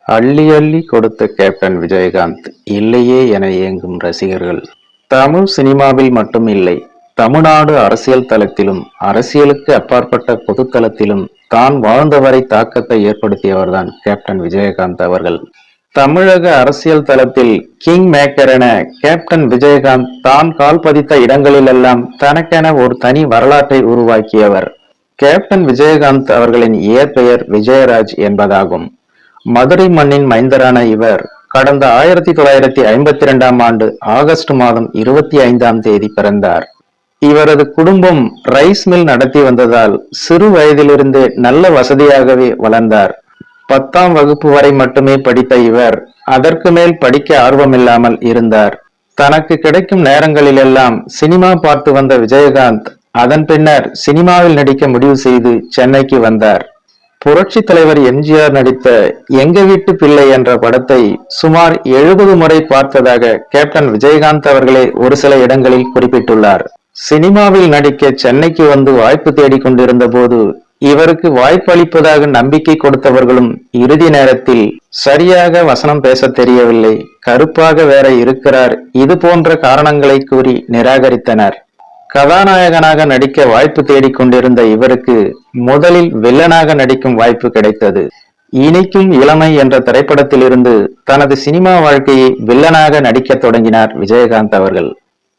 அள்ளி அள்ளி கொடுத்த கேப்டன் விஜயகாந்த் இல்லையே என ஏங்கும் ரசிகர்கள். தமிழ் சினிமாவில் மட்டும் இல்லை, தமிழ்நாடு அரசியல் தளத்திலும் அரசியலுக்கு அப்பாற்பட்ட பொதுத்தளத்திலும் தான் வாழ்ந்தவரை தாக்கத்தை ஏற்படுத்தியவர்தான் கேப்டன் விஜயகாந்த் அவர்கள். தமிழக அரசியல் தளத்தில் கிங் மேக்கர் என கேப்டன் விஜயகாந்த் தான் கால் பதித்த இடங்களிலெல்லாம் தனக்கென ஒரு தனி வரலாற்றை உருவாக்கியவர். கேப்டன் விஜயகாந்த் அவர்களின் இயற்பெயர் விஜயராஜ் என்பதாகும். மதுரை மண்ணின் மைந்தரான இவர் கடந்த 1952ஆம் ஆண்டு ஆகஸ்ட் மாதம் 25ஆம் தேதி பிறந்தார். இவரது குடும்பம் ரைஸ் மில் நடத்தி வந்ததால் சிறு வயதிலிருந்தே நல்ல வசதியாகவே வளர்ந்தார். 10ஆம் வகுப்பு வரை மட்டுமே படித்த இவர் அதற்கு மேல் படிக்க ஆர்வமில்லாமல் இருந்தார். தனக்கு கிடைக்கும் நேரங்களிலெல்லாம் சினிமா பார்த்து வந்த விஜயகாந்த் அதன் பின்னர் சினிமாவில் நடிக்க முடிவு செய்து சென்னைக்கு வந்தார். புரட்சி தலைவர் எம்ஜிஆர் நடித்த எங்க வீட்டு பிள்ளை என்ற படத்தை சுமார் 70 முறை பார்த்ததாக கேப்டன் விஜயகாந்த் அவர்களே ஒரு சில இடங்களில் குறிப்பிட்டுள்ளார். சினிமாவில் நடிக்க சென்னைக்கு வந்து வாய்ப்பு தேடிக் கொண்டிருந்த போது இவருக்கு வாய்ப்பு அளிப்பதாக நம்பிக்கை கொடுத்தவர்களும் இறுதி நேரத்தில் சரியாக வசனம் பேச தெரியவில்லை, கருப்பாக வேற இருக்கிறார், இது போன்ற காரணங்களை கூறி நிராகரித்தனர். கதாநாயகனாக நடிக்க வாய்ப்பு தேடிக்கொண்டிருந்த இவருக்கு முதலில் வில்லனாக நடிக்கும் வாய்ப்பு கிடைத்தது. இனிக்கும் இளமை என்ற திரைப்படத்தில் இருந்து தனது சினிமா வாழ்க்கையை வில்லனாக நடிக்க தொடங்கினார் விஜயகாந்த் அவர்கள்.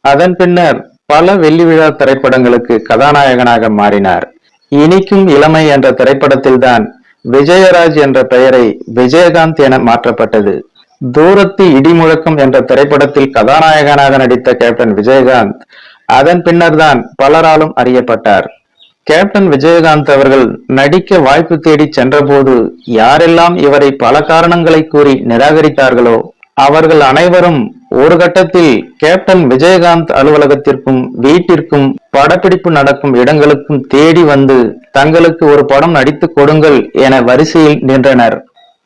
அதன் பின்னர் பல வெள்ளி விழா திரைப்படங்களுக்கு கதாநாயகனாக மாறினார். இனிக்கும் இளமை என்ற திரைப்படத்தில்தான் விஜயராஜ் என்ற பெயரை விஜயகாந்த் என மாற்றப்பட்டது. தூரத்து இடிமுழக்கம் என்ற திரைப்படத்தில் கதாநாயகனாக நடித்த கேப்டன் விஜயகாந்த் அதன் பின்னர் தான் பலராலும் அறியப்பட்டார். கேப்டன் விஜயகாந்த் அவர்கள் நடிக்க வாய்ப்பு தேடி சென்றபோது யாரெல்லாம் இவரை பல காரணங்களை கூறி நிராகரித்தார்களோ அவர்கள் அனைவரும் ஒரு கட்டத்தில் கேப்டன் விஜயகாந்த் அலுவலகத்திற்கும் வீட்டிற்கும் படப்பிடிப்பு நடக்கும் இடங்களுக்கும் தேடி வந்து தங்களுக்கு ஒரு படம் நடித்து கொடுங்கள் என வரிசையில் நின்றனர்.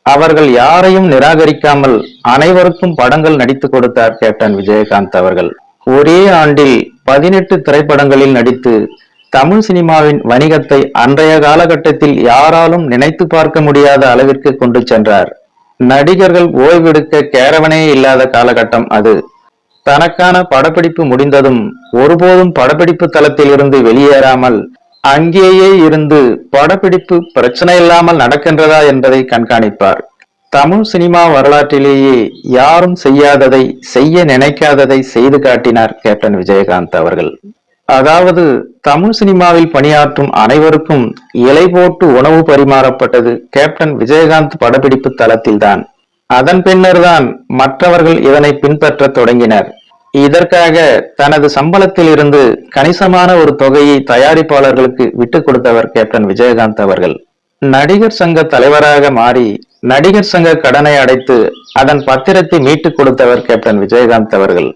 அவர்கள் யாரையும் நிராகரிக்காமல் அனைவருக்கும் படங்கள் நடித்து கொடுத்தார் கேப்டன் விஜயகாந்த் அவர்கள். ஒரே ஆண்டில் 18 திரைப்படங்களில் நடித்து தமிழ் சினிமாவின் வணிகத்தை அன்றைய காலகட்டத்தில் யாராலும் நினைத்து பார்க்க முடியாத அளவிற்கு கொண்டு சென்றார். நடிகர்கள் ஓய்வெடுக்க கேரவனே இல்லாத காலகட்டம் அது. தனக்கான படப்பிடிப்பு முடிந்ததும் ஒருபோதும் படப்பிடிப்பு தளத்தில் இருந்து வெளியேறாமல் அங்கேயே இருந்து படப்பிடிப்பு பிரச்சனை இல்லாமல் நடக்கின்றதா என்பதை கண்காணிப்பார். தமிழ் சினிமா வரலாற்றிலேயே யாரும் செய்யாததை, செய்ய நினைக்காததை செய்து காட்டினார் கேப்டன் விஜயகாந்த் அவர்கள். அதாவது தமிழ் சினிமாவில் பணியாற்றும் அனைவருக்கும் இலை போட்டு உணவு பரிமாறப்பட்டது கேப்டன் விஜயகாந்த் படப்பிடிப்பு தளத்தில்தான். அதன் பின்னர் தான் மற்றவர்கள் இதனை பின்பற்ற தொடங்கினர். இதற்காக தனது சம்பளத்தில் இருந்து கணிசமான ஒரு தொகையை தயாரிப்பாளர்களுக்கு விட்டுக் கொடுத்தவர் கேப்டன் விஜயகாந்த் அவர்கள். நடிகர் சங்க தலைவராக மாறி நடிகர் சங்க கடனை அடைத்து அதன் பத்திரத்தை மீட்டுக் கொடுத்தவர் கேப்டன் விஜயகாந்த் அவர்கள்.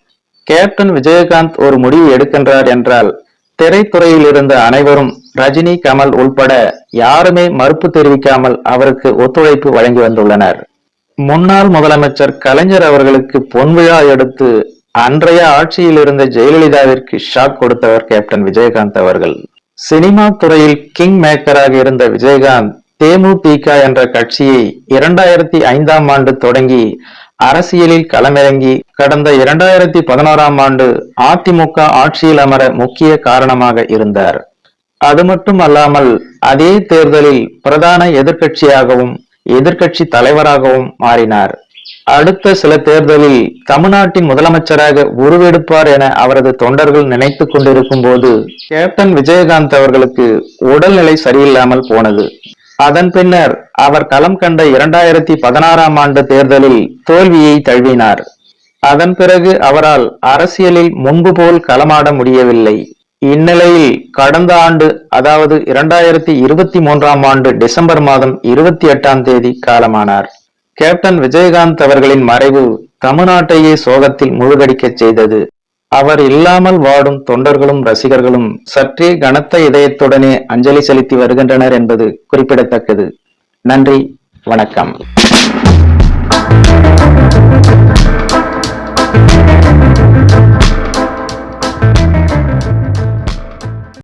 கேப்டன் விஜயகாந்த் ஒரு முடிவு எடுக்கின்றார் என்றால் திரைத்துறையில் இருந்த அனைவரும் ரஜினி, கமல் உள்பட யாருமே மறுப்பு தெரிவிக்காமல் அவருக்கு ஒத்துழைப்பு வழங்கி வந்துள்ளனர். முன்னாள் முதலமைச்சர் கலைஞர் அவர்களுக்கு பொன்விழா எடுத்து அன்றைய ஆட்சியில் இருந்த ஜெயலலிதாவிற்கு ஷாக் கொடுத்தவர் கேப்டன் விஜயகாந்த் அவர்கள். சினிமா துறையில் கிங் மேக்கராக இருந்த விஜயகாந்த் தேமுதிக என்ற கட்சியை 2005ஆம் ஆண்டு தொடங்கி அரசியலில் களமிறங்கி கடந்த 2011ஆம் ஆண்டு அதிமுக ஆட்சியில் அமர முக்கிய காரணமாக இருந்தார். அது மட்டும் அல்லாமல் அதே தேர்தலில் பிரதான எதிர்கட்சியாகவும் எதிர்கட்சி தலைவராகவும் மாறினார். அடுத்த சில தேர்தலில் தமிழ்நாட்டின் முதலமைச்சராக உருவெடுப்பார் என அவரது தொண்டர்கள் நினைத்து கொண்டிருக்கும் போது கேப்டன் விஜயகாந்த் அவர்களுக்கு உடல்நிலை சரியில்லாமல் போனது. அதன் பின்னர் அவர் களம் கண்ட 2016ஆம் ஆண்டு தேர்தலில் தோல்வியை தழுவினார். அதன் பிறகு அவரால் அரசியலில் முன்பு போல் களமாட முடியவில்லை. இந்நிலையில் கடந்த ஆண்டு, அதாவது 2023ஆம் ஆண்டு டிசம்பர் மாதம் 28ஆம் தேதி காலமானார். கேப்டன் விஜயகாந்த் அவர்களின் மறைவு தமிழ்நாட்டையே சோகத்தில் முழுகடிக்க செய்தது. அவர் இல்லாமல் வாடும் தொண்டர்களும் ரசிகர்களும் சற்றே கனத்த இதயத்துடனே அஞ்சலி செலுத்தி வருகின்றனர் என்பது குறிப்பிடத்தக்கது. நன்றி, வணக்கம்.